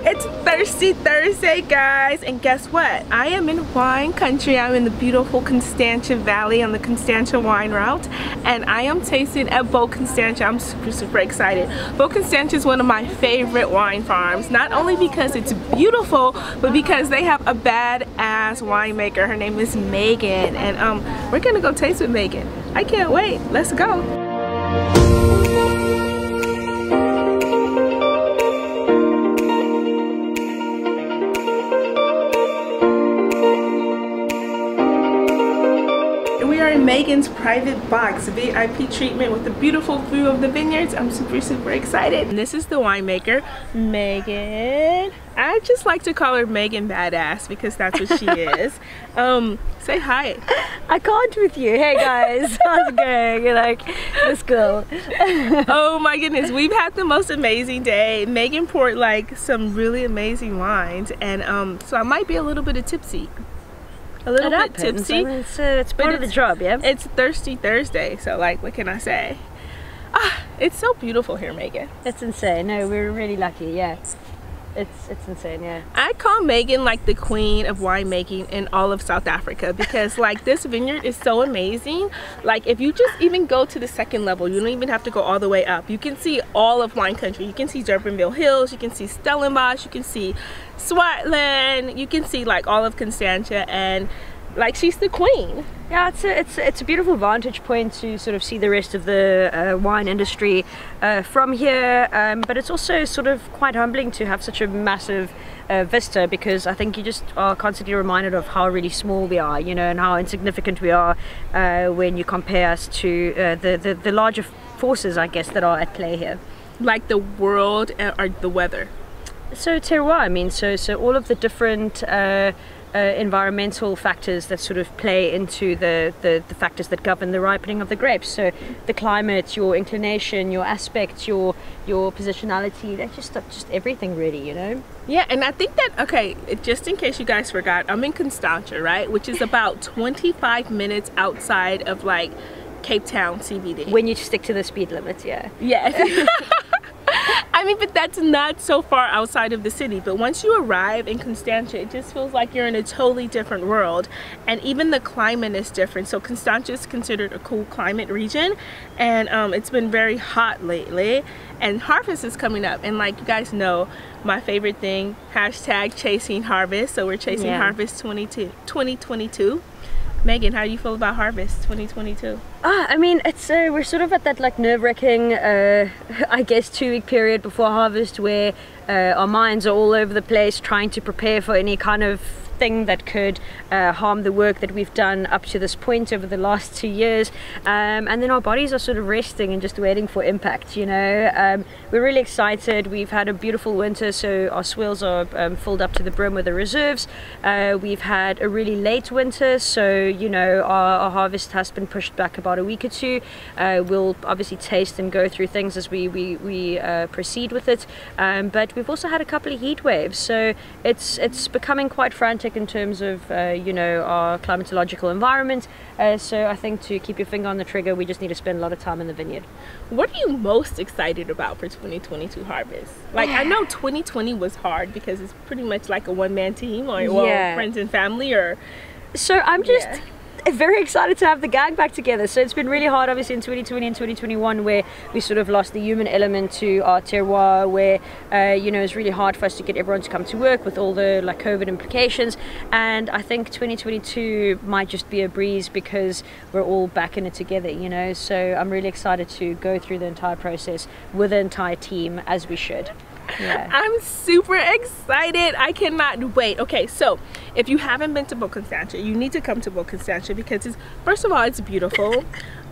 It's Thirsty Thursday, guys, and guess what? I am in wine country. I'm in the beautiful Constantia Valley on the Constantia wine route, and I am tasting at Beau Constantia. I'm super excited. Beau Constantia is one of my favorite wine farms, not only because it's beautiful, but because they have a badass winemaker. Her name is Megan, and we're gonna go taste with Megan. I can't wait. Let's go. Megan's private box, VIP treatment with the beautiful view of the vineyards. I'm super excited. And this is the winemaker, Megan. I just like to call her Megan Badass because that's what she is. Say hi. I can't with you. Hey guys, how's it going? You're like this girl. Oh my goodness, we've had the most amazing day. Megan poured like some really amazing wines, and so I might be a little bit tipsy. A little bit tipsy. I mean, it's part of the job, yeah? It's Thirsty Thursday, so like, what can I say? Ah, it's so beautiful here, Megan. It's insane. No, we're really lucky, yeah. It's insane, yeah. I call Megan like the queen of winemaking in all of South Africa because like this vineyard is so amazing. Like if you just even go to the second level, you don't even have to go all the way up. You can see all of wine country. You can see Durbanville Hills, you can see Stellenbosch, you can see Swartland, you can see like all of Constantia, and like she's the queen. Yeah, it's a beautiful vantage point to sort of see the rest of the wine industry from here, but it's also sort of quite humbling to have such a massive vista, because I think you just are constantly reminded of how really small we are, you know, and how insignificant we are when you compare us to the larger forces, I guess, that are at play here. Like the world or the weather. So terroir, I mean, so all of the different environmental factors that sort of play into the factors that govern the ripening of the grapes. So the climate, your inclination, your aspect, your positionality, that's just everything really, you know? Yeah, and I think that, okay, just in case you guys forgot, I'm in Constantia, right? Which is about 25 minutes outside of like Cape Town CBD. When you stick to the speed limit, yeah. Yeah. I mean, but that's not so far outside of the city. But once you arrive in Constantia, it just feels like you're in a totally different world. And even the climate is different. So Constantia is considered a cool climate region. And it's been very hot lately. And harvest is coming up. And like you guys know, my favorite thing, hashtag chasing harvest. So we're chasing harvest 2022. Megan, how do you feel about harvest 2022? I mean, it's we're sort of at that like nerve-wracking, I guess, 2-week period before harvest where our minds are all over the place trying to prepare for any kind of thing that could harm the work that we've done up to this point over the last 2 years, and then our bodies are sort of resting and just waiting for impact, you know. We're really excited. We've had a beautiful winter, so our swales are filled up to the brim with the reserves. We've had a really late winter, so you know our harvest has been pushed back about a week or two. We'll obviously taste and go through things as we proceed with it, but we've also had a couple of heat waves, so it's becoming quite frantic in terms of you know, our climatological environment. So I think to keep your finger on the trigger, we just need to spend a lot of time in the vineyard. What are you most excited about for 2022 harvest? Like, I know 2020 was hard because it's pretty much like a one-man team, or well, friends and family, or so I'm just very excited to have the gang back together. So it's been really hard obviously in 2020 and 2021 where we sort of lost the human element to our terroir, where you know, it's really hard for us to get everyone to come to work with all the like COVID implications. And I think 2022 might just be a breeze because we're all back in it together, you know. So I'm really excited to go through the entire process with the entire team, as we should. Yeah. I'm super excited. I cannot wait. Okay, so if you haven't been to Beau Constantia, you need to come to Beau Constantia because it's, first of all, it's beautiful.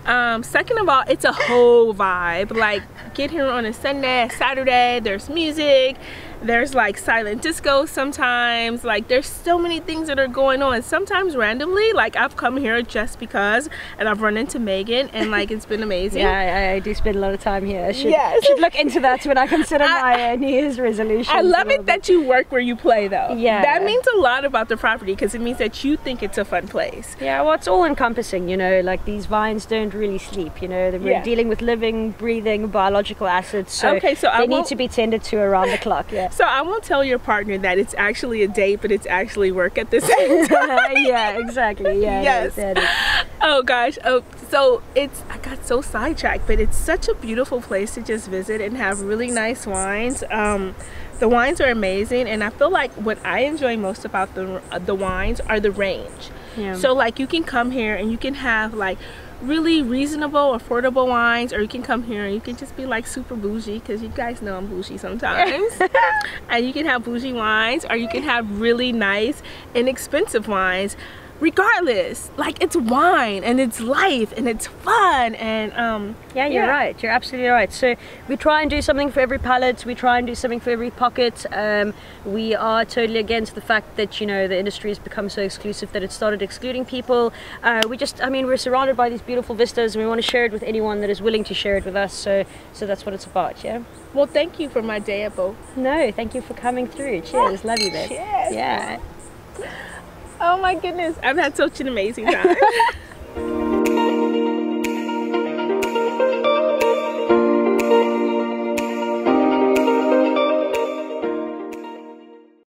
Second of all, it's a whole vibe. Like, get here on a Sunday, Saturday, there's music, there's like silent disco sometimes, like there's so many things that are going on. Sometimes randomly, like I've come here just because, and I've run into Megan, and like it's been amazing. Yeah, I do spend a lot of time here. I should look into that when I consider my New Year's resolution. I love it that you work where you play though. Yeah, that means a lot about the property because it means that you think it's a fun place. Yeah, well, it's all encompassing, you know, like these vines don't really sleep, you know, we're dealing with living, breathing, biological acids, so, they need to be tended to around the clock. Yeah. So I won't tell your partner that it's actually a date, but it's actually work at the same time. Yeah, exactly. Yeah. Yes. Oh gosh. Oh, so I got so sidetracked, but it's such a beautiful place to just visit and have really nice wines. The wines are amazing, and I feel like what I enjoy most about the wines are the range. Yeah. So like you can come here and you can have like really reasonable, affordable wines, or you can come here and you can just be like super bougie, because you guys know I'm bougie sometimes. And you can have bougie wines, or you can have really nice, inexpensive wines. Regardless, like, it's wine and it's life and it's fun, and yeah, you're right, you're absolutely right. So we try and do something for every palate, we try and do something for every pocket. We are totally against the fact that, you know, the industry has become so exclusive that it started excluding people. We're surrounded by these beautiful vistas, and we want to share it with anyone that is willing to share it with us. So that's what it's about. Yeah. Well, thank you for my day at Beau. No, thank you for coming through. Cheers. Love you, babe. Cheers. Yeah. Oh my goodness, I've had such an amazing time.